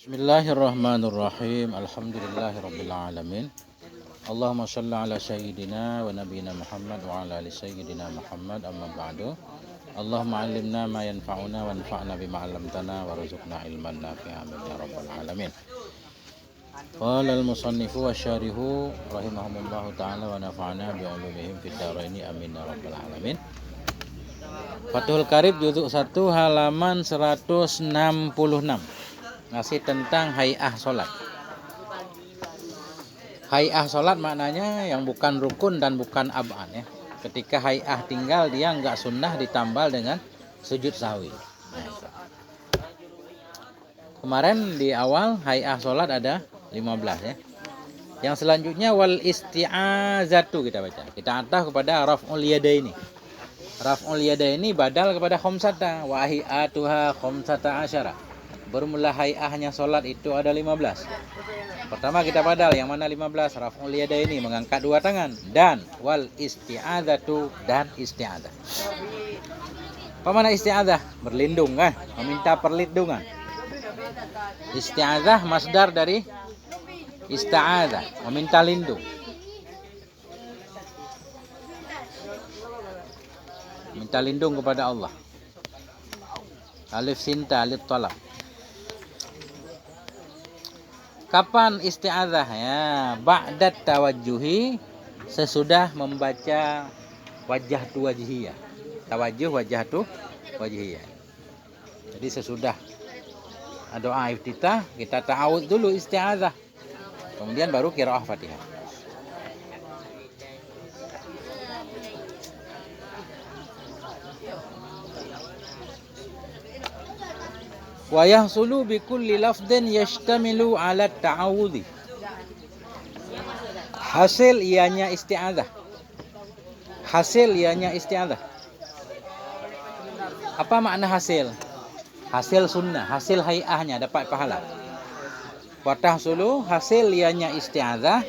Bismillahirrahmanirrahim. Alhamdulillahirabbil alamin. Allahumma shalli ala sayyidina wa nabiyyina Muhammad wa ala ali sayyidina Muhammad, amma ba'du. Allahumma 'allimna ma yanfa'una wanfa'na bima 'allamtana warzuqna ilman nafi'an ya rabbal alamin. Qala al-musannifu wasyarihu rahimahumullahu ta'ala wa nafa'ana bi 'ulumihim fid dharaini amin ya rabbal alamin. Fathul Qarib juzuk 1 halaman 166. Ngasih tentang hay'ah sholat. Hay'ah sholat maknanya yang bukan rukun dan bukan ab'an ya. Ketika hay'ah tinggal dia enggak sunnah ditambal dengan sujud sahwi. Nah, itu. Kemarin di awal hay'ah sholat ada 15 ya. Yang selanjutnya wal isti'azatu kita baca. Kita atah kepada raf'ul yadaini. Raf'ul yadaini badal kepada khamsata wa ahiyatuha khamsata asyara. Bermula hay'ahnya sholat itu ada 15. Pertama kita badal yang mana 15? Raf'ul yadaini mengangkat dua tangan, dan wal isti'adzatu dan isti'adzah. Apa mana isti'adzah? Berlindung kan? Meminta perlindungan. Isti'adzah masdar dari ista'adzah, meminta lindung. Minta lindung kepada Allah. Alif sinta alif talab. Kapan isti'adzah ya? Ba'dat tawajjuhi, sesudah membaca wajah tu wajhiyah. Tawajjuh wajah tu wajhiyah. Jadi sesudah doa iftitah kita ta'awudz dulu isti'adzah. Kemudian baru qiraah Fatihah. Wa yahsulu bi kulli lafdhin yashtamilu ala ta'awudhi. Hasil ianya isti'adzah. Hasil ianya isti'adzah. Apa makna hasil? Hasil sunnah, hasil hay'ahnya dapat pahala. Wa tahsulu hasil ianya isti'adzah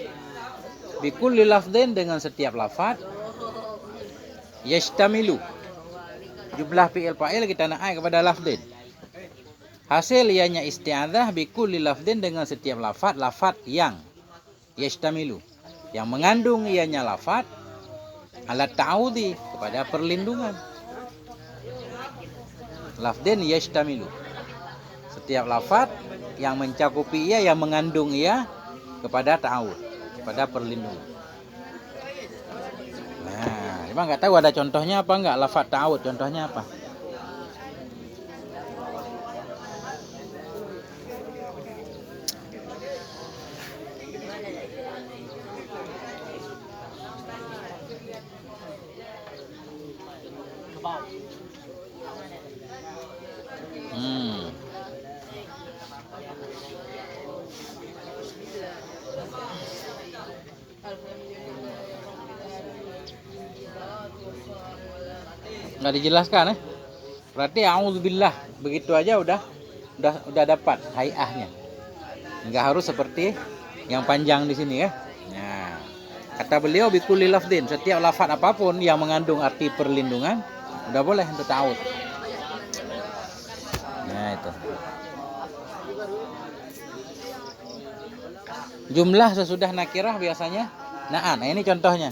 bi kulli lafdhin dengan setiap lafaz yashtamilu. Jumlah fi'il fa'il kita naik kepada lafdhin. Hasil ianya isti'adzah bi kulli lafdhin dengan setiap lafaz yang yashtamilu, yang mengandung ianya lafaz ala ta'awudhi, kepada perlindungan. Lafdhin yashtamilu, setiap lafaz yang mencakupi ia, yang mengandung ia kepada ta'awud, kepada perlindungan. Nah, cuma enggak tahu ada contohnya apa enggak lafaz ta'awud, contohnya apa? Nggak dijelaskan ya. Berarti a'udzubillah begitu aja udah dapat hay'ahnya. Enggak harus seperti yang panjang di sini ya. Nah, kata beliau bi kulli lafdhin, setiap lafaz apapun yang mengandung arti perlindungan udah boleh untuk ta'awudz. Nah, itu. Jumlah sesudah nakirah biasanya na'an. Nah, ini contohnya.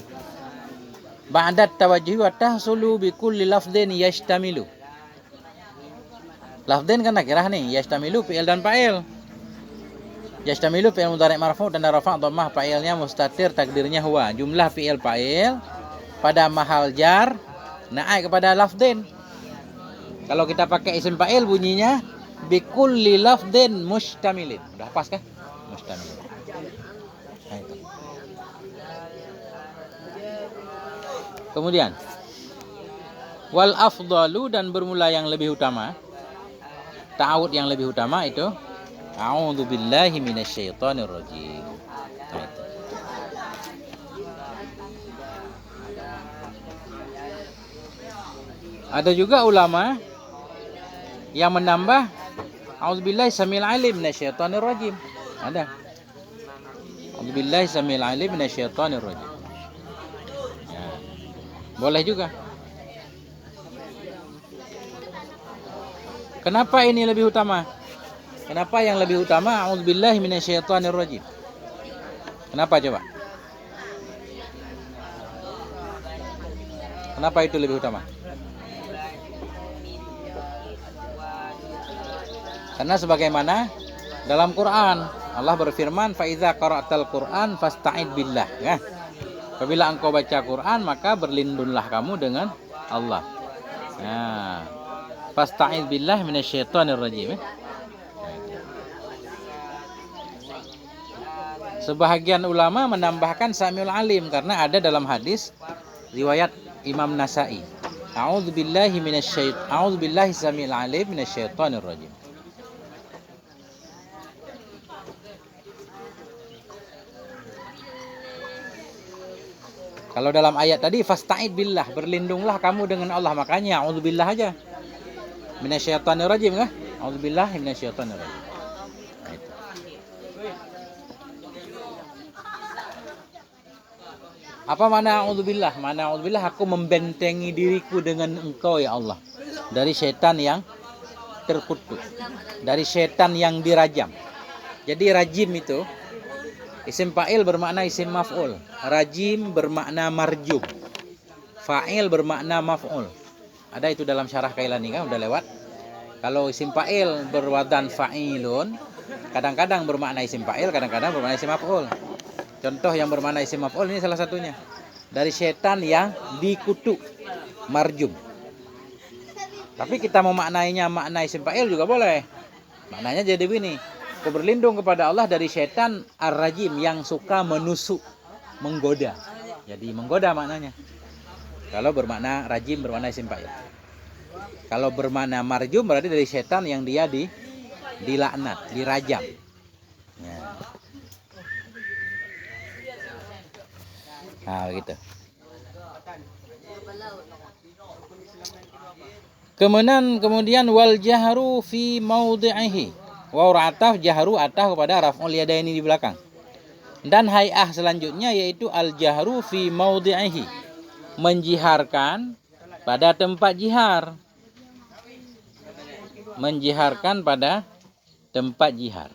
Ba'dat tawajjuhi wa tahsulu bi kulli lafdhin yashtamilu. Lafdhin kan nakirah nih, yashtamilu fi'il dan fa'il. Yashtamilu fi'il mudhari' marfu' dan rafa' dhammah, fa'ilnya mustatir, takdirnya huwa. Jumlah fi'il fa'il pada mahal jar naik kepada lafdhin. Kalau kita pakai isim fa'il bunyinya bi kulli lafdhin mustamilin. Udah pas kan? Mustamilin. Nah, itu. Kemudian wal afdalu, dan bermula yang lebih utama, ta'awud yang lebih utama itu a'udzubillahi minasyaitonir rajim. Nah, itu. Ada juga ulama yang menambah a'udzubillahi samil alim minasyaitonir rajim. Ada. A'udzubillahi samil alim minasyaitonir rajim. Boleh juga. Kenapa ini lebih utama? Kenapa yang lebih utama? A'udzubillahi minasyaitonirrajim. Kenapa coba? Kenapa itu lebih utama? Karena sebagaimana dalam Quran Allah berfirman, "Fa iza qara'tal Qur'an fasta'id billah." Ya. Apabila engkau baca Quran, maka berlindunglah kamu dengan Allah. Nah, fasta'id billah minasyaitonir rajim. Sebahagian ulama menambahkan Samiul Alim karena ada dalam hadis riwayat Imam Nasa'i. A'udzubillahi Samiul Alim minasyaitonir rajim. Kalau dalam ayat tadi fasta'id billah, berlindunglah kamu dengan Allah, makanya a'udzubillah aja. Minasyaitonir rajim kah? A'udzubillahi minasyaitonir rajim. Nah, itu. Apa makna a'udzubillah? Makna a'udzubillah, aku membentengi diriku dengan engkau ya Allah dari setan yang terkutuk, dari setan yang dirajam. Jadi rajim itu isim fa'il bermakna isim maf'ul. Rajim bermakna marjum. Fa'il bermakna maf'ul. Ada itu dalam syarah Kailani kan, udah lewat. Kalau isim fa'il berwadan fa'ilun, kadang-kadang bermakna isim fa'il, kadang-kadang bermakna isim maf'ul. Contoh yang bermakna isim maf'ul ini salah satunya. Dari setan yang dikutuk, marjum. Tapi kita memaknainya makna isim fa'il juga boleh. Maknanya jadi begini. Aku berlindung kepada Allah dari setan ar-rajim yang suka menusuk, menggoda. Jadi menggoda maknanya. Kalau bermakna rajim bermakna isim fa'il. Kalau bermakna marjum berarti dari setan yang dia dilaknat, dirajam. Ya. Nah, begitu. Kemudian wal jahru fi maudhi'ihi. Waw ataf jahru ataf kepada raf'ul yadaini di belakang. Dan hay'ah selanjutnya yaitu al jahru fi maudhi'ihi, menjiharkan pada tempat jihar. Menjiharkan pada tempat jihar.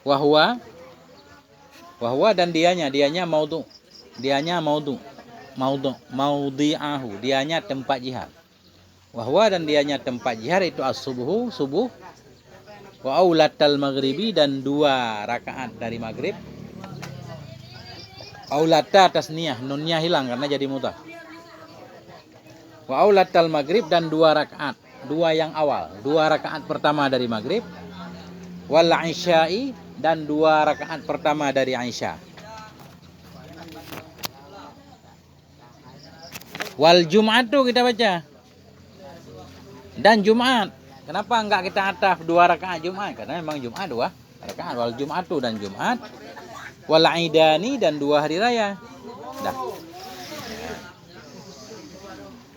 Wahwa dan dianya maudhi'ahu, dianya tempat jihad. Wahwa dan dianya tempat jihad itu as-subuh, subuh, wa aulatal maghribi dan 2 rakaat dari maghrib. Aulata tasniyah, nunnya hilang karena jadi mudhaf. Wa aulatal maghrib dan 2 rakaat, 2 yang awal, 2 rakaat pertama dari maghrib. Wal isya'i dan 2 rakaat pertama dari Aisyah. Wal Jum'atu kita baca. Dan Jumat. Kenapa enggak kita ataf 2 rakaat Jumat? Karena memang Jumat 2 rakaat. Wal Jum'atu dan Jumat. Wal Aidani dan 2 hari raya. Dah.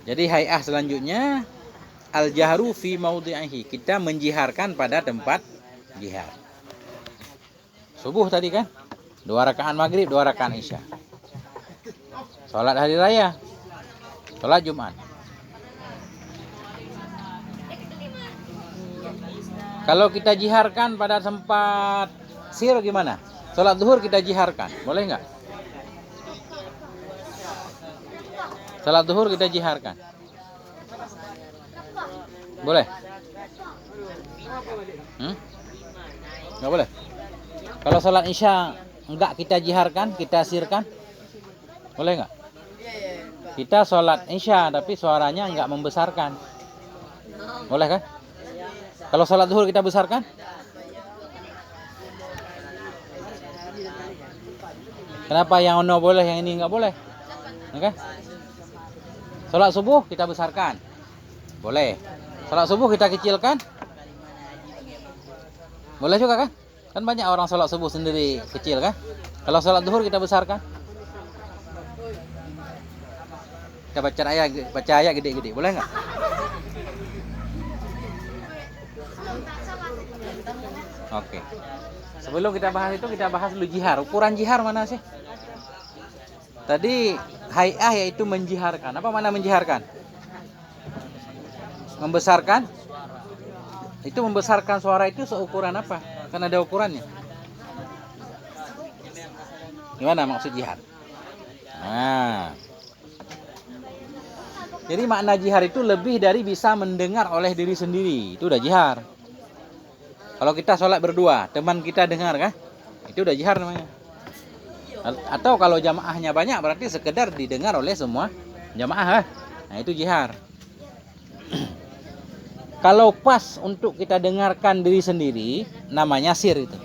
Jadi hay'ah selanjutnya al jahru fi maudhi'ihi. Kita menjiharkan pada tempat jihad. Subuh tadi kan 2 rakaat maghrib, 2 rakaat isya. Salat hari raya, salat Jumat. Kalau kita jiharkan pada tempat sir gimana? Salat zuhur kita jiharkan, boleh nggak? Salat zuhur kita jiharkan, boleh? Nggak boleh. Kalau salat isya enggak kita jiharkan, kita sirkan, boleh nggak? Kita salat isya tapi suaranya enggak membesarkan, boleh kan? Kalau salat zuhur kita besarkan, kenapa yang ono boleh, yang ini enggak boleh? Oke? Salat subuh kita besarkan, boleh. Salat subuh kita kecilkan, boleh juga kan? Kan banyak orang salat subuh sendiri kecil kan? Kalau salat zuhur kita besarkan. Kita baca ayat gede-gede, boleh nggak? Oke. Sebelum kita bahas itu, kita bahas dulu jihar. Ukuran jihar mana sih? Tadi hai'ah yaitu menjiharkan. Apa mana menjiharkan? Membesarkan? Itu membesarkan suara itu seukuran apa? Kan ada ukurannya. Gimana maksud jihar? Nah, jadi makna jihar itu lebih dari bisa mendengar oleh diri sendiri. Itu udah jihar. Kalau kita sholat berdua, teman kita dengar kan? Itu udah jihar namanya. Atau kalau jamaahnya banyak, berarti sekedar didengar oleh semua jamaah kan? Nah itu jihar. Kalau pas untuk kita dengarkan diri sendiri, namanya sir itu.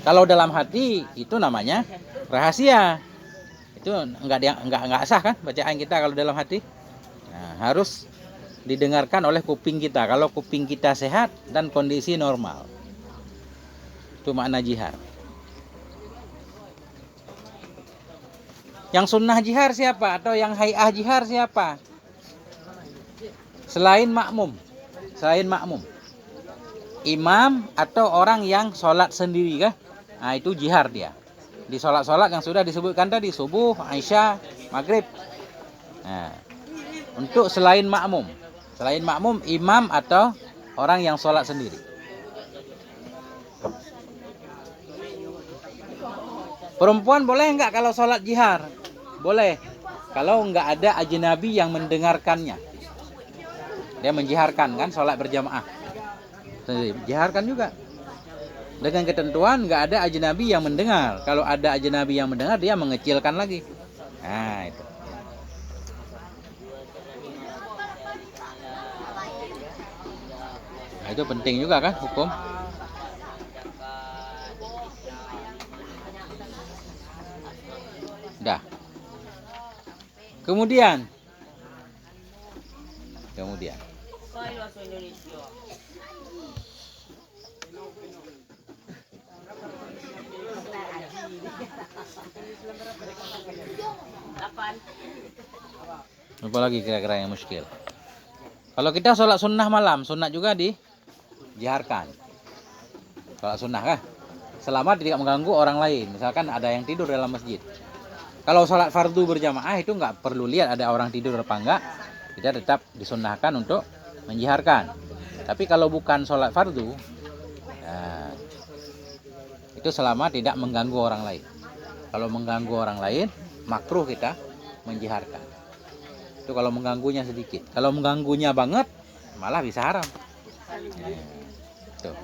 Kalau dalam hati, itu namanya rahasia. Itu enggak sah kan bacaan kita kalau dalam hati. Nah, harus didengarkan oleh kuping kita. Kalau kuping kita sehat dan kondisi normal. Itu makna jihar. Yang sunnah jihar siapa? Atau yang hai'ah jihar siapa? Selain makmum. Imam atau orang yang sholat sendiri kah? Nah itu jihar dia. Di sholat-sholat yang sudah disebutkan tadi, subuh, isya, maghrib. Nah, untuk selain makmum, imam atau orang yang sholat sendiri. Perempuan boleh enggak kalau sholat jihar? Boleh. Kalau enggak ada ajnabi yang mendengarkannya. Dia menjiharkan kan sholat berjamaah. Jiharkan juga. Dengan ketentuan enggak ada ajnabi yang mendengar. Kalau ada ajnabi yang mendengar, dia mengecilkan lagi. Nah, itu. Nah, itu penting juga kan hukum. Dah. Kemudian. Apa lagi kira-kira yang muskil? Kalau kita sholat sunnah malam, sunnah juga dijiharkan. Sholat sunnah kan? Selama tidak mengganggu orang lain. Misalkan ada yang tidur dalam masjid. Kalau sholat fardu berjamaah itu nggak perlu lihat ada orang tidur apa enggak. Kita tetap disunnahkan untuk menjiharkan. Tapi kalau bukan sholat fardu, nah, itu selama tidak mengganggu orang lain. Kalau mengganggu orang lain, makruh kita menjiharkan. Itu kalau mengganggunya sedikit. Kalau mengganggunya banget, malah bisa haram. Tuh.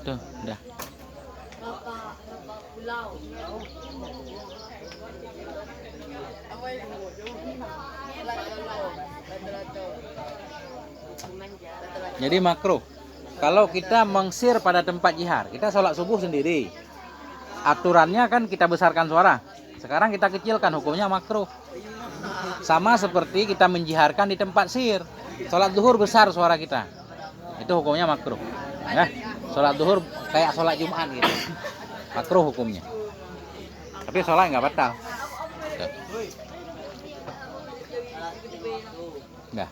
Tuh, udah. Jadi makruh. Kalau kita mengsir pada tempat jihar, kita sholat subuh sendiri. Aturannya kan kita besarkan suara. Sekarang kita kecilkan, hukumnya makruh. Sama seperti kita menjiharkan di tempat sir. Sholat zuhur besar suara kita. Itu hukumnya makruh. Ya, sholat zuhur kayak sholat Jumat gitu. Makruh hukumnya. Tapi sholat nggak batal. Nah.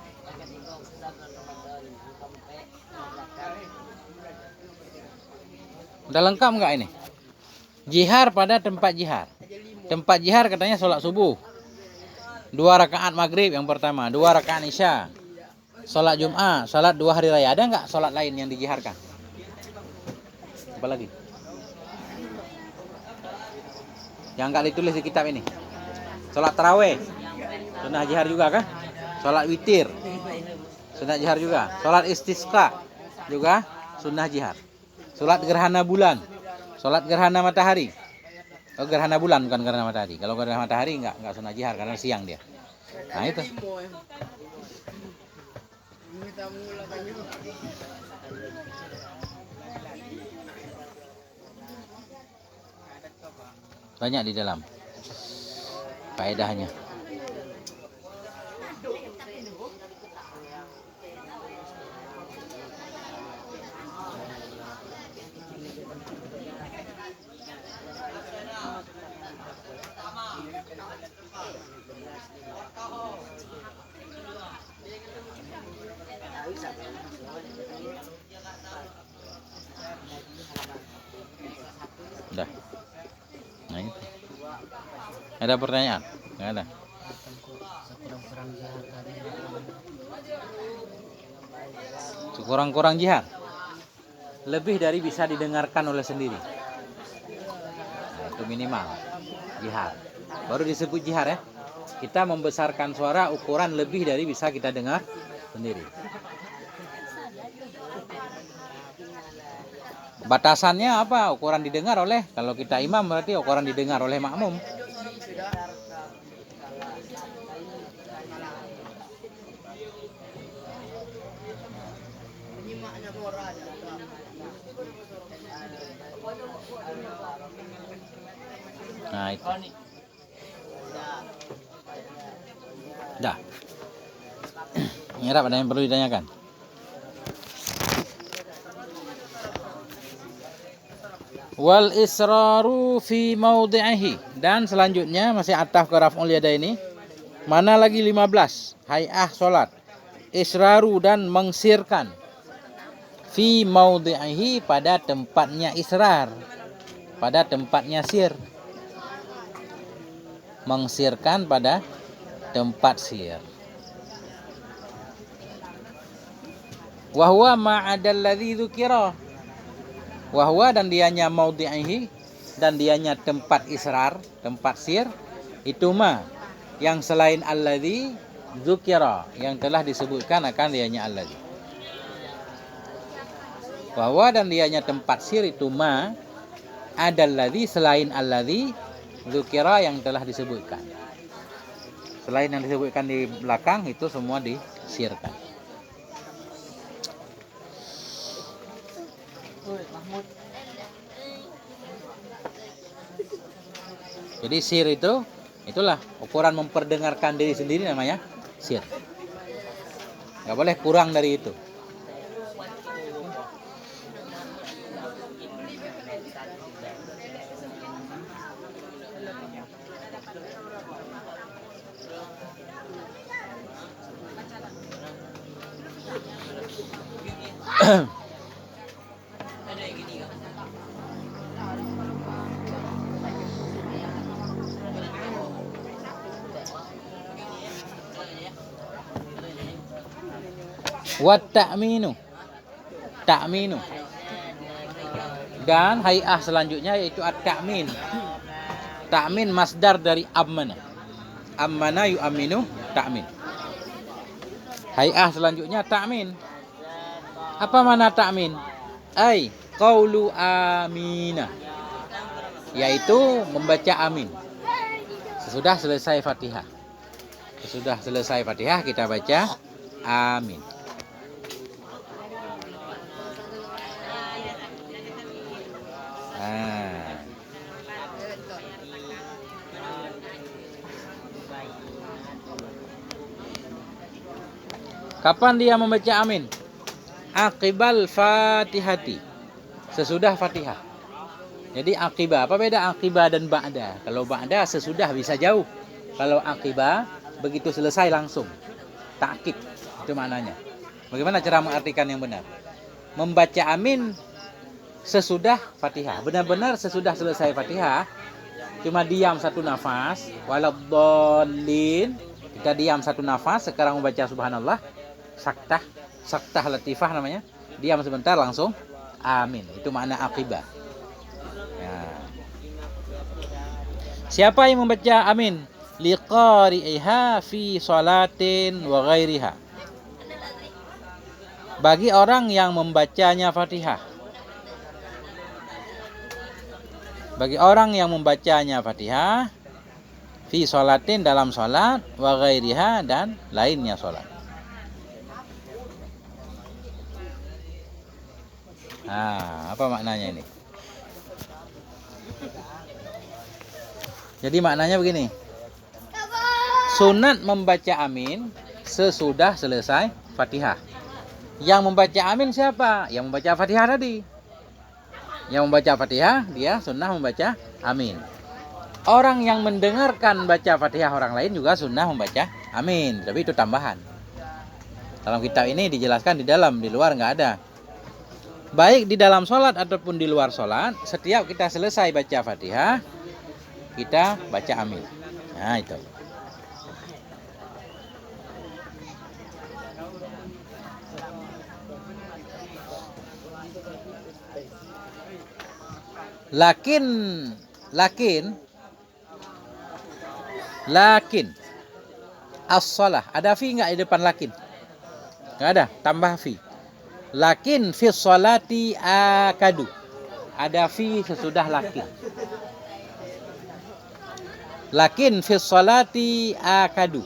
Udah lengkap nggak ini? Jihar pada tempat jihar. Tempat jihar katanya sholat subuh. 2 rakaat maghrib yang pertama, 2 rakaat isya. Sholat Jumat, sholat 2 hari raya. Ada nggak sholat lain yang dijiharkan? Apa lagi? Yang nggak ditulis di kitab ini. Sholat taraweh, sunnah jihar juga kan? Sholat witir, sunnah jihar juga. Sholat istisqa juga sunnah jihar. Sholat gerhana bulan, sholat gerhana matahari. Oh, gerhana bulan bukan gerhana matahari. Kalau gerhana matahari enggak sunnah jihar karena siang dia. Nah itu. Banyak di dalam faedahnya. Udah. Nah itu. Ada pertanyaan? Nggak ada. Sekurang-kurang jihad. Lebih dari bisa didengarkan oleh sendiri. Nah, itu minimal jihad. Baru disebut jihad ya. Kita membesarkan suara ukuran lebih dari bisa kita dengar sendiri. Batasannya apa? Ukuran didengar oleh, kalau kita imam berarti ukuran didengar oleh makmum. Nah itu. Dah. Nyerap, ada yang perlu ditanyakan? Wal israru fi maudhi'ihi. Dan selanjutnya masih ataf ke raf'ul yadaini. Mana lagi 15? Hay'ah salat. Israru dan mengsirkan. Fi maudhi'ihi, pada tempatnya israr. Pada tempatnya sir. Mengsirkan pada tempat sir. Wa huwa ma'adal ladzi dzukira. Wa huwa, dan dianya maudhi'ihi, dan dianya tempat israr, tempat sir, itu ma yang selain alladzi dzukira, yang telah disebutkan akan dianya alladzi. Wa huwa, dan dianya tempat sir itu ma adal ladzi, selain alladzi dzukira, yang telah disebutkan. Selain yang disebutkan di belakang itu semua disirkan. Jadi sir itu, itulah ukuran memperdengarkan diri sendiri, namanya sir. Gak boleh kurang dari itu. Wat ta'minu, ta'minu. Dan hay'ah selanjutnya yaitu at-ta'min. Ta'min masdar dari ammana. Ammana yu'aminu, ta'min. Hay'ah selanjutnya ta'min. Apa mana ta'min? Ai qaulu amina, yaitu membaca amin sesudah selesai Fatihah. Sesudah selesai Fatihah kita baca amin. Kapan dia membaca amin? Aqibal fatihati, sesudah Fatihah. Jadi aqibah, apa beda aqibah dan ba'da? Kalau ba'da sesudah bisa jauh. Kalau aqibah begitu selesai langsung. Ta'qib, itu maknanya. Bagaimana cara mengartikan yang benar? Membaca amin sesudah Fatihah. Benar-benar sesudah selesai Fatihah, cuma diam satu nafas, waladdallin. Kita diam satu nafas, sekarang membaca subhanallah, saktah latifah namanya. Diam sebentar langsung amin. Itu makna aqibah. Ya. Siapa yang membaca amin? Liqari'iha fi salatin wa ghairiha. Bagi orang yang membacanya Fatihah. Bagi orang yang membacanya Fatihah fi salatin, dalam salat, wa ghairiha, dan lainnya salat. Nah, apa maknanya ini? Jadi maknanya begini. Sunat membaca amin sesudah selesai Fatihah. Yang membaca amin siapa? Yang membaca Fatihah tadi. Yang membaca Fatihah, dia sunnah membaca amin. Orang yang mendengarkan baca Fatihah orang lain juga sunnah membaca amin, tapi itu tambahan. Dalam kitab ini dijelaskan di dalam, di luar nggak ada. Baik di dalam sholat ataupun di luar sholat, setiap kita selesai baca Fatihah, kita baca amin. Nah itu. Lakin as-shalah, ada fi nggak di depan lakin? Nggak ada, tambah fi. Lakin fi sholati akadu, ada fi sesudah lakin. Lakin fi sholati akadu,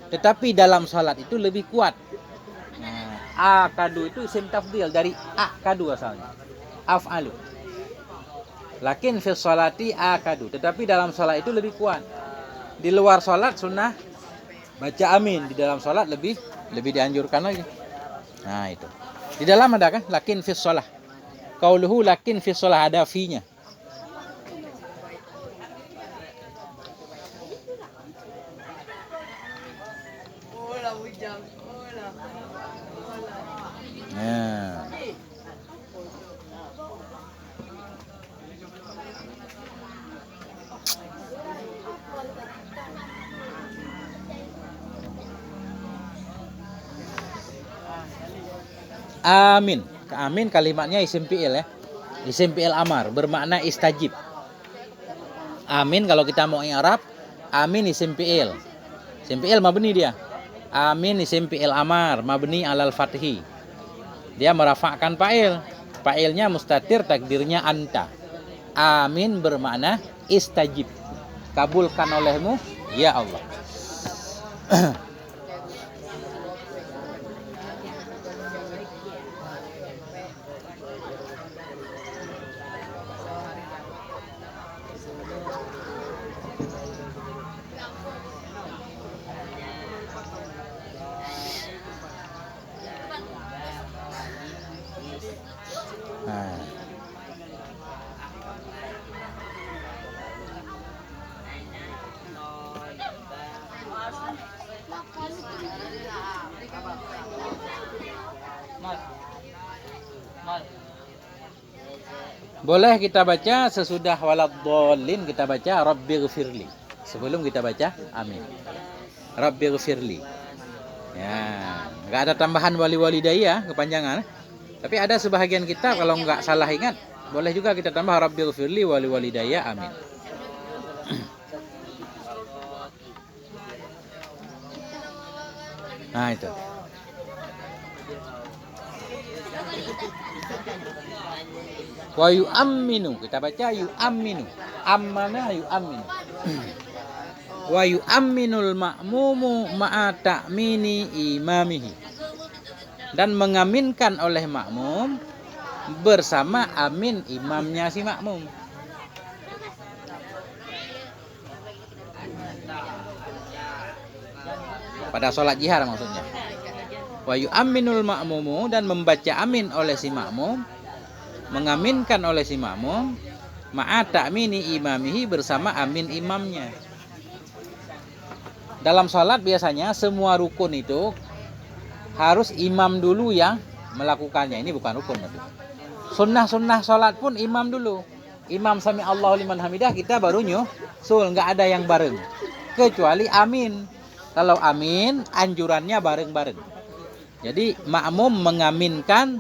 tetapi dalam sholat itu lebih kuat. Nah, akadu itu isim tafdil dari akadu asalnya, af'alu. Lakin fi sholati akadu, tetapi dalam sholat itu lebih kuat. Di luar sholat sunnah baca amin, di dalam sholat lebih dianjurkan lagi. Nah itu. Di dalam ada kan lakin fi sholah. Qauluhu lakin fi sholah, ada fi-nya. Nah. Amin. Amin kalimatnya isim fi'il ya. Isim fi'il amar bermakna istajib. Amin kalau kita mau i'rab, amin isim fi'il. Isim fi'il mabni dia. Amin isim fi'il amar mabni alal fathi. Dia merafa'kan fa'il. Fa'ilnya mustatir, takdirnya anta. Amin bermakna istajib. Kabulkan olehmu ya Allah. Boleh kita baca sesudah waladhdallin, kita baca rabbighfirli. Sebelum kita baca amin. Rabbighfirli. Ya, enggak ada tambahan wali-walidayya kepanjangan. Tapi ada sebahagian kita kalau enggak salah ingat, boleh juga kita tambah rabbighfirli wali-walidayya amin. Nah itu. Wa yu'amminu, kita baca yu'amminu. Ammana yu'amminu. Wa yu'amminul ma'mumu ma'a ta'mini imamihi. Dan mengaminkan oleh makmum bersama amin imamnya si makmum. Pada sholat jihar maksudnya. Wa yu'amminul ma'mumu, dan membaca amin oleh si makmum, mengaminkan oleh si makmum ma'a ta'mini imamihi, bersama amin imamnya. Dalam sholat biasanya semua rukun itu harus imam dulu yang melakukannya. Ini bukan rukun. Sunnah-sunnah sholat pun imam dulu. Imam sami Allahu liman hamidah, kita baru nyusul, nggak ada yang bareng. Kecuali amin. Kalau amin, anjurannya bareng-bareng. Jadi makmum mengaminkan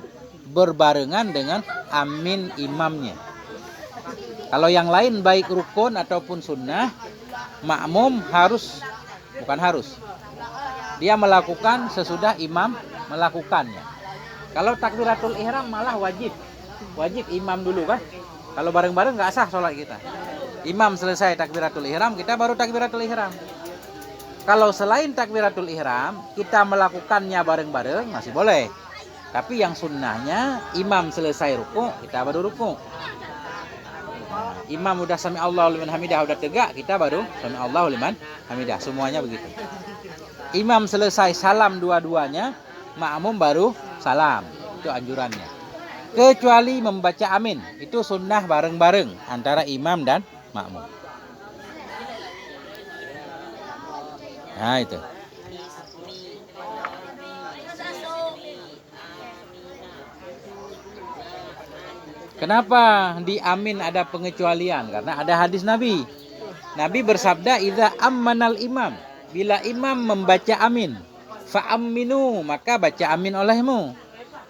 berbarengan dengan amin imamnya. Kalau yang lain baik rukun ataupun sunnah, makmum bukan harus, dia melakukan sesudah imam melakukannya. Kalau takbiratul ihram malah wajib imam dulu kan. Kalau bareng-bareng nggak sah sholat kita. Imam selesai takbiratul ihram, kita baru takbiratul ihram. Kalau selain takbiratul ihram kita melakukannya bareng-bareng masih boleh. Tapi yang sunnahnya imam selesai ruku, kita baru ruku. Imam udah sami Allahu liman hamidah, udah tegak, kita baru sami Allahu liman hamidah. Semuanya begitu. Imam selesai salam dua-duanya, makmum baru salam. Itu anjurannya. Kecuali membaca amin, itu sunnah bareng-bareng antara imam dan makmum. Nah itu. Kenapa di amin ada pengecualian? Karena ada hadis Nabi. Nabi bersabda, "Idza ammanal imam." Bila imam membaca amin, fa aminu, maka baca amin olehmu.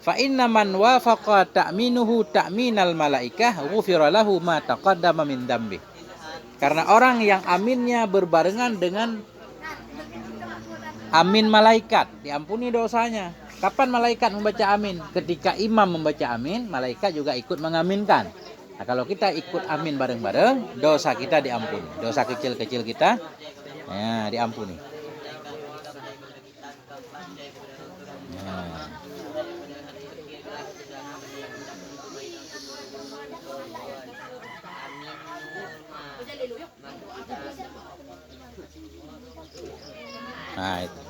Fa inna man wafaqa ta'minuhu ta'minal malaikah ghufira lahu ma taqaddama min dambi. Karena orang yang aminnya berbarengan dengan amin malaikat, diampuni dosanya. Kapan malaikat membaca amin? Ketika imam membaca amin, malaikat juga ikut mengaminkan. Nah, kalau kita ikut amin bareng-bareng, dosa kita diampuni. Dosa kecil-kecil kita diampuni. Nah, itu.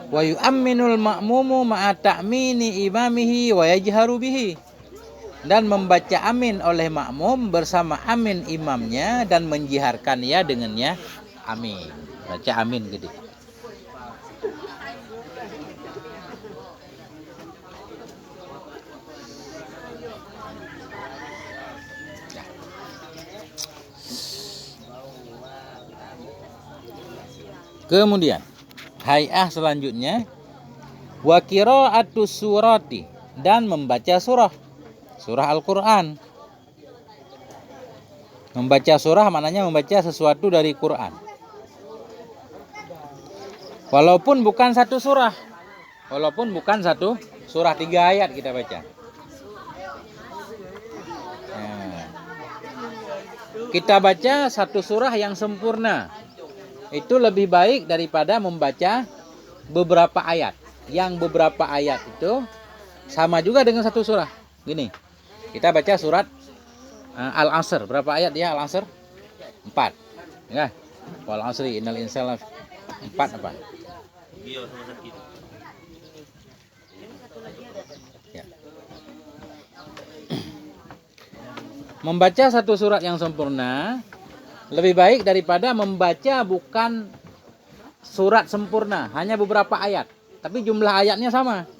Wa yu'amminul ma'mumu ma'a ta'mini imamihi wa yajharu bihi. Dan membaca amin oleh makmum bersama amin imamnya dan menjiharkan ya dengannya amin. Baca amin gede. Kemudian hay'ah selanjutnya wa qira'atus surati, dan membaca surah Al-Quran. Membaca surah maknanya membaca sesuatu dari Quran. Walaupun bukan satu surah. 3 ayat kita baca. Kita baca satu surah yang sempurna. Itu lebih baik daripada membaca beberapa ayat. Yang beberapa ayat itu sama juga dengan satu surah. Gini, kita baca surat Al-Asr. Berapa ayat dia Al-Asr? 4. Ya. Wal asri innal insana 4 apa? Ya. Membaca satu surat yang sempurna lebih baik daripada membaca bukan surat sempurna, hanya beberapa ayat, tapi jumlah ayatnya sama.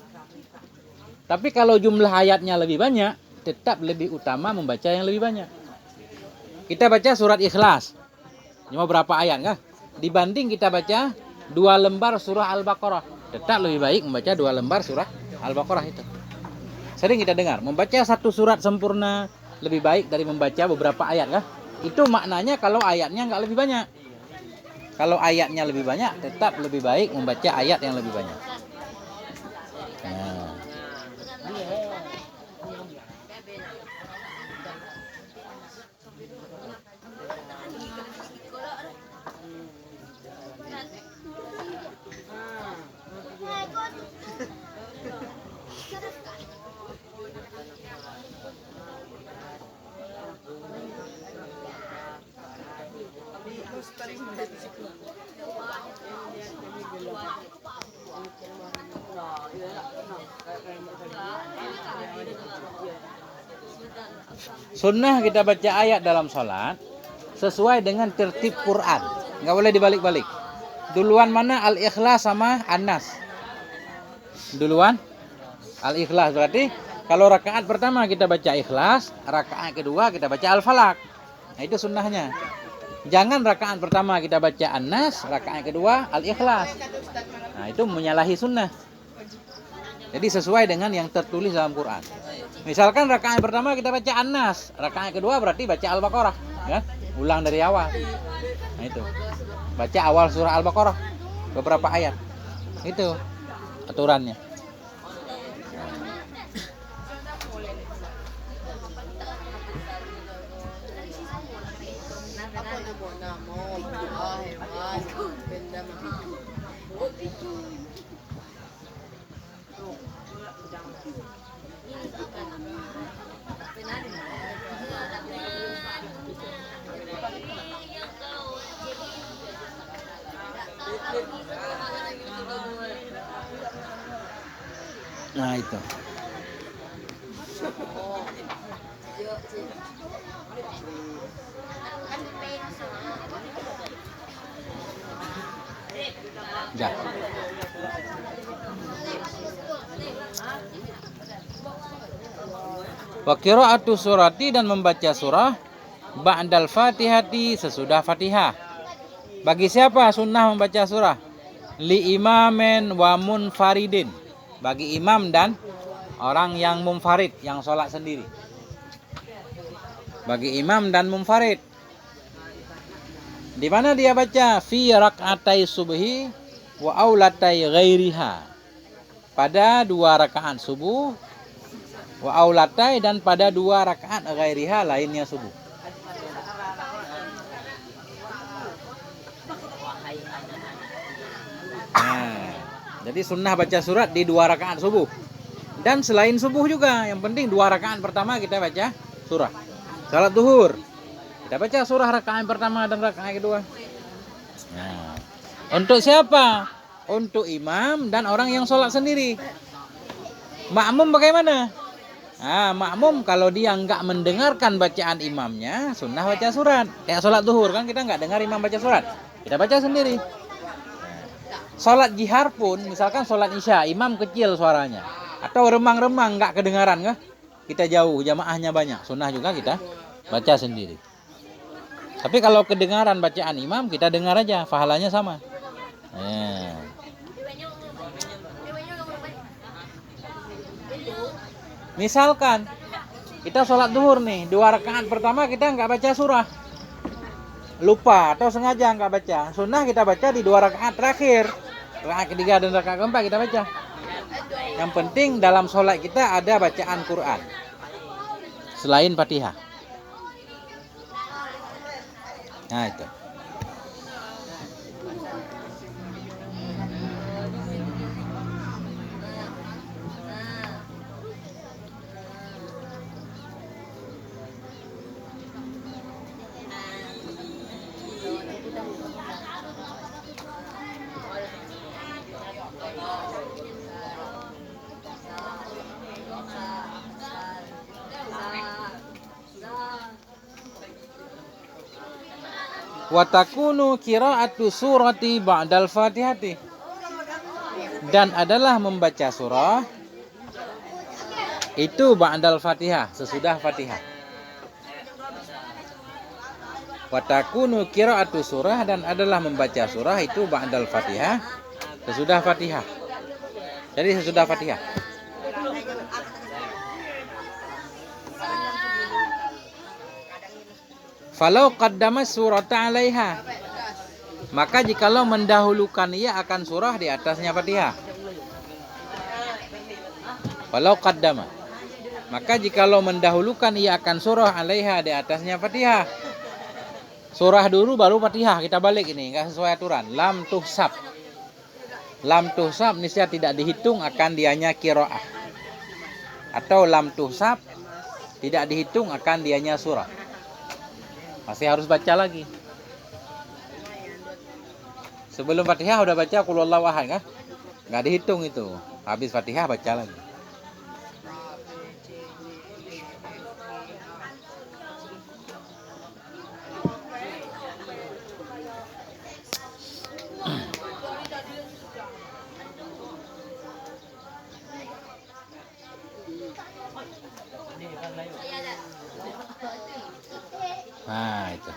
Tapi kalau jumlah ayatnya lebih banyak, tetap lebih utama membaca yang lebih banyak. Kita baca surat Ikhlas, cuma berapa ayat kah? Dibanding kita baca 2 lembar surah Al-Baqarah, tetap lebih baik membaca 2 lembar surah Al-Baqarah itu. Sering kita dengar, membaca satu surat sempurna lebih baik dari membaca beberapa ayat kah? Itu maknanya kalau ayatnya nggak lebih banyak. Kalau ayatnya lebih banyak, tetap lebih baik membaca ayat yang lebih banyak. Nah. Sunnah kita baca ayat dalam sholat sesuai dengan tertib Quran, nggak boleh dibalik-balik. Duluan mana Al-Ikhlas sama An-Nas? Duluan Al-Ikhlas, berarti kalau rakaat pertama kita baca Ikhlas, rakaat kedua kita baca Al-Falaq. Nah itu sunnahnya. Jangan rakaat pertama kita baca An-Nas, rakaat kedua Al-Ikhlas. Nah itu menyalahi sunnah. Jadi sesuai dengan yang tertulis dalam Quran. Misalkan rakaat pertama kita baca An-Nas, rakaat kedua berarti baca Al-Baqarah, ya? Ulang dari awal. Nah itu. Baca awal surah Al-Baqarah beberapa ayat. Itu aturannya. Nah itu. Ya. Wa qira'atu surati, dan membaca surah ba'dal fatihati, sesudah Fatihah. Bagi siapa sunnah membaca surah? Li imamen wa munfaridin. Bagi imam dan orang yang munfarid, yang sholat sendiri. Bagi imam dan munfarid. Di mana dia baca? Fi rak'atai subhi wa aulatai ghairiha. Pada 2 rakaat subuh, wa aulatai, dan pada 2 rakaat ghairiha, lainnya subuh. Nah, jadi sunnah baca surat di 2 rakaat subuh. Dan selain subuh juga, yang penting 2 rakaat pertama kita baca surah. Salat zuhur, kita baca surah rakaat pertama dan rakaat kedua. Nah, untuk siapa? Untuk imam dan orang yang sholat sendiri. Makmum bagaimana? Nah, makmum kalau dia nggak mendengarkan bacaan imamnya, sunnah baca surat. Kayak sholat zuhur kan, kita nggak dengar imam baca surat, kita baca sendiri. Sholat jihar pun, misalkan sholat isya, imam kecil suaranya, atau remang-remang nggak kedengaran kah? Kita jauh, jamaahnya banyak, sunnah juga kita baca sendiri. Tapi kalau kedengaran bacaan imam, kita dengar aja, pahalanya sama. Misalkan kita sholat zuhur nih, 2 rakaat pertama kita nggak baca surah, lupa atau sengaja nggak baca, sunnah kita baca di 2 rakaat terakhir, rakaat ketiga dan rakaat keempat kita baca. Yang penting dalam sholat kita ada bacaan Quran selain Fatihah. Nah itu. Wa takunu qira'atu surati ba'dal fatihati, dan adalah membaca surah itu ba'dal fatihah, sesudah Fatihah. Wa takunu qira'atu surah, dan adalah membaca surah itu ba'dal fatihah, sesudah Fatihah. Jadi sesudah Fatihah. Falau qaddama surata 'alaiha, maka jikalau mendahulukan ia akan surah di atasnya Fatihah. Falau qaddama, maka jikalau mendahulukan ia akan surah 'alaiha, di atasnya Fatihah. Surah dulu baru Fatihah, kita balik ini, enggak sesuai aturan. Lam tuhsab. Lam tuhsab niscaya tidak dihitung akan dianya qiraah. Atau lam tuhsab tidak dihitung akan dianya surah. Masih harus baca lagi. Sebelum Fatihah udah baca qul huwallahu ahad kan? Enggak dihitung itu. Habis Fatihah baca lagi. Nah itu.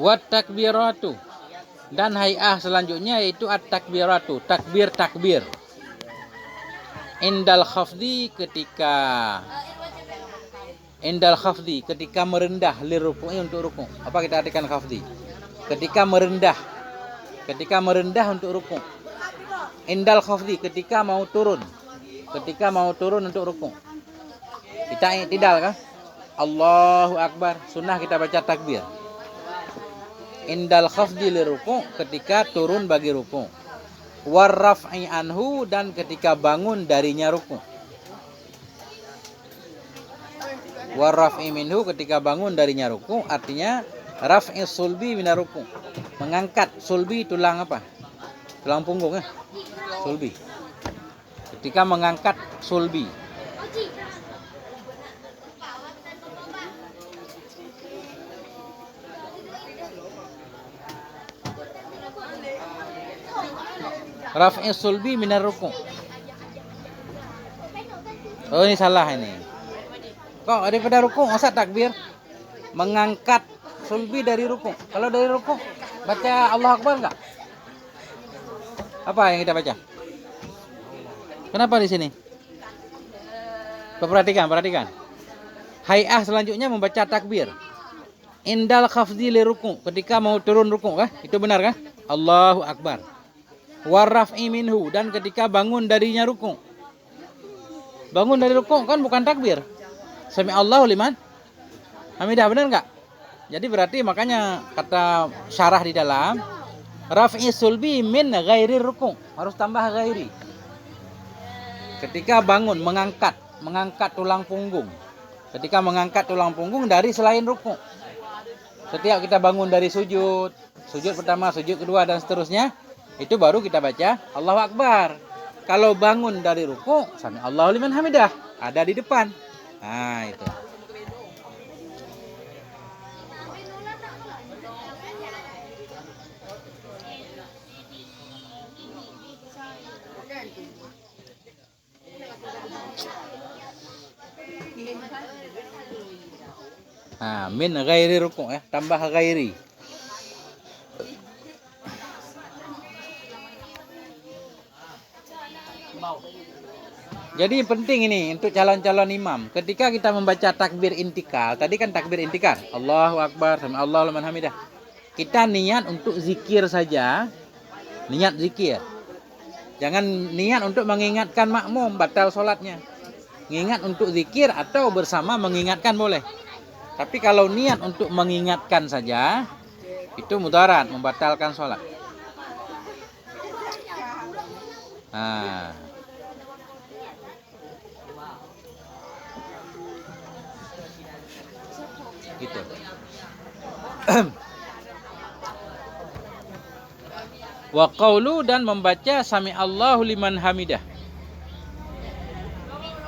Wat takbiratu, dan hay'ah selanjutnya yaitu at-takbiratu, takbir. Indal khafdi, ketika merendah, liruku'i, untuk ruku'. Apa kita artikan khafdi? Ketika merendah untuk ruku'. Indal khafdi, ketika mau turun untuk ruku'. Kita i'tidal kan? Allahu Akbar, sunnah kita baca takbir. Indal khafdi liruku', ketika turun bagi ruku'. Warraf'i anhu, dan ketika bangun darinya ruku'. Warraf'i minhu, ketika bangun darinya ruku', artinya raf'i sulbi minar ruku'. Mengangkat sulbi, tulang apa? Tulang punggung ya? Sulbi. Ketika mengangkat sulbi. Raf'i sulbi minar ruku'. Oh, ini salah ini. Kok daripada ruku' masa takbir? Mengangkat sulbi dari ruku'. Kalau dari ruku' baca Allah Akbar enggak? Apa yang kita baca? Kenapa di sini? Perhatikan. Hay'ah selanjutnya membaca takbir. Indal khafdi li ruku', ketika mau turun ruku' kah? Itu benar kah? Allahu Akbar. Warraf'i minhu, dan ketika bangun darinya ruku'. Bangun dari ruku' kan bukan takbir. Sami Allahu liman hamidah, benar enggak? Jadi berarti makanya kata syarah di dalam, raf'i sulbi min ghairi ruku', harus tambah ghairi. Ketika bangun, mengangkat tulang punggung. Ketika mengangkat tulang punggung dari selain ruku'. Setiap kita bangun dari sujud pertama, sujud kedua, dan seterusnya, itu baru kita baca Allahu Akbar. Kalau bangun dari ruku', sami Allahu liman hamidah, ada di depan. Nah, itu. Nah, min ghairi ruku' ya, tambah ghairi. Jadi penting ini untuk calon-calon imam. Ketika kita membaca takbir intikal, tadi kan takbir intikal, Allahu Akbar, sami Allahu liman hamidah. Kita niat untuk zikir saja, niat zikir. Jangan niat untuk mengingatkan makmum, batal sholatnya. Mengingat untuk zikir atau bersama mengingatkan boleh. Tapi kalau niat untuk mengingatkan saja, itu mudarat, membatalkan sholat. Nah, gitu. Wa qaulu, dan membaca sami Allahu liman hamidah.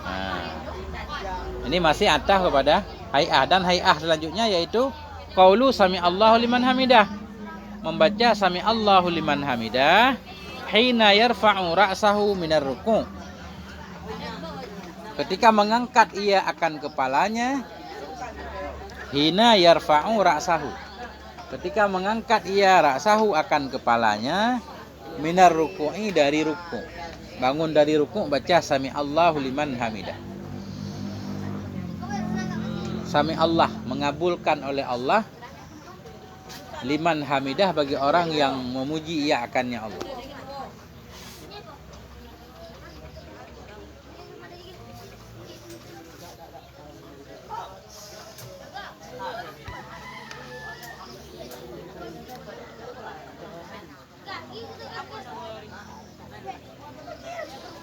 Nah, ini masih atah kepada hay'ah, dan hay'ah selanjutnya yaitu qaulu sami Allahu liman hamidah. Membaca sami Allahu liman hamidah hina yarfa'u ra'sahu minar ruku'. Ketika mengangkat ia akan kepalanya. Hina yarfa'u ra'sahu, ketika mengangkat ia ra'sahu akan kepalanya, minar ruku'i, dari ruku'. Bangun dari ruku' baca sami Allahu liman hamidah. Sami Allah, mengabulkan oleh Allah, liman hamidah, bagi orang yang memuji ia akannya Allah.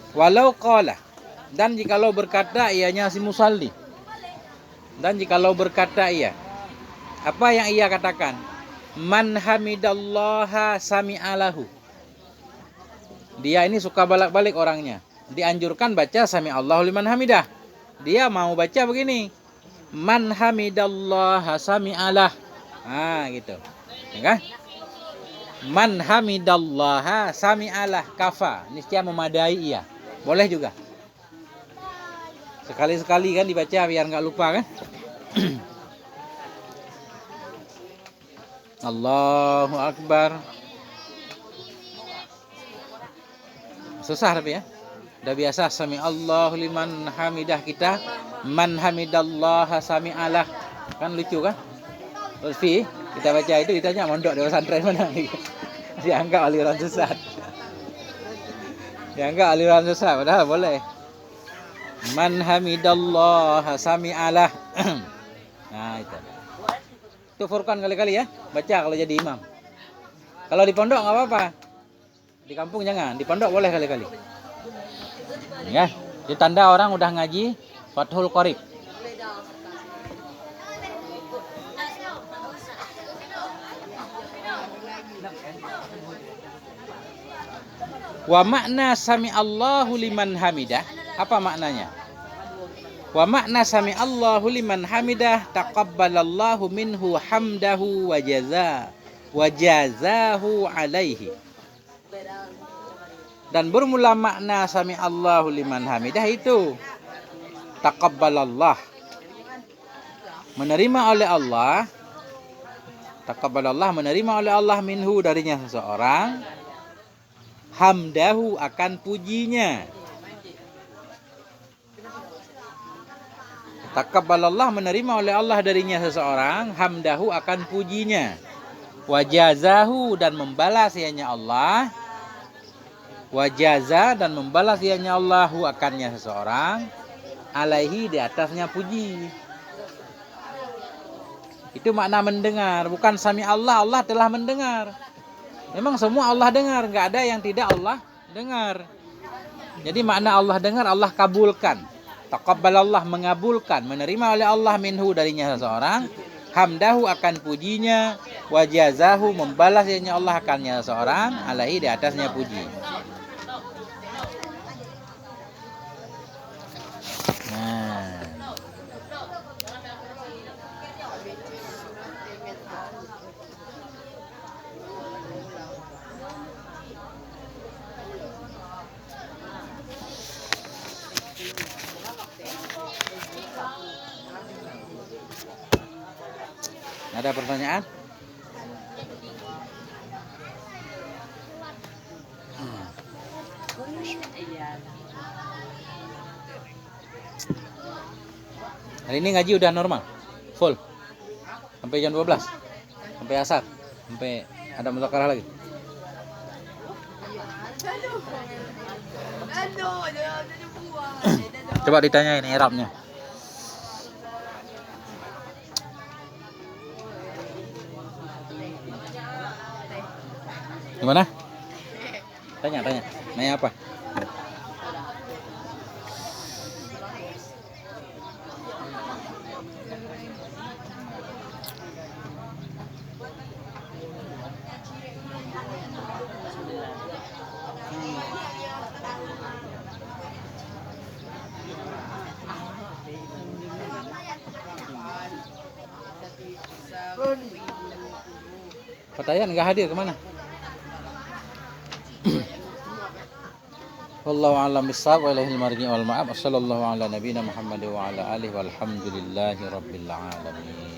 Walau qala, dan jikalau berkata ianya si musalli. Dan jikalau berkata ia, apa yang ia katakan? Man hamidallaha sami'alahu. Dia ini suka balik-balik orangnya. Dianjurkan baca sami Allahu liman hamidah. Dia mau baca begini, man hamidallaha sami'alah. Gitu. Ya kan? Man hamidallaha sami'alah kafa. Niscaya memadai ia. Boleh juga. Sekali-sekali kan dibaca biar nggak lupa kan. Allahu Akbar. Susah tapi ya. Udah biasa sami Allahu liman hamidah kita. Man hamidallaha sami'alah. Kan lucu kan? Lutfi, kita baca itu ditanya mondok di pesantren mana? Dianggap aliran sesat. Dianggap aliran sesat padahal boleh. Man hamidallaha sami'alah. Nah itu. Itu Furqan kali-kali ya. Baca kalau jadi imam. Kalau di pondok nggak apa-apa. Di kampung jangan. Di pondok boleh kali-kali. Ya, itu tanda orang udah ngaji Fathul Qorib. Wa makna sami Allahu liman hamidah. Apa maknanya? Wa makna sami Allahu liman hamidah taqabbalallahu minhu hamdahu wa jazahu alaihi. Dan bermula makna sami Allahu liman hamidah itu taqabbalallah, menerima oleh Allah. Taqabbalallah, menerima oleh Allah minhu, darinya seseorang, hamdahu, akan pujinya. Taqabbalallah, menerima oleh Allah darinya seseorang, hamdahu, akan pujinya. Wajazahu, dan membalas ianya Allah. Wajaza, dan membalas ianya Allahu, akannya seseorang, alaihi, di atasnya puji. Itu makna mendengar, bukan sami Allah, Allah telah mendengar. Memang semua Allah dengar, nggak ada yang tidak Allah dengar. Jadi makna Allah dengar, Allah kabulkan. Taqabbalallah, mengabulkan, menerima oleh Allah minhu, darinya seseorang, hamdahu, akan pujinya, wajazahu, membalas ianya Allah, akannya seseorang, alaihi, di atasnya puji. Nah, ada pertanyaan? Hari ini ngaji udah normal, full, sampai jam 12, sampai asar, sampai ada muzakarah lagi. Coba ditanyain i'rabnya. Gimana? Tanya. Nanya apa? Pertanyaan nggak hadir kemana? Wallahu a'lam bishawab wa ilaihi al-marji' wal ma'ab. Sallallahu ala nabiyina Muhammad wa ala alihi walhamdulillahi rabbil alamin.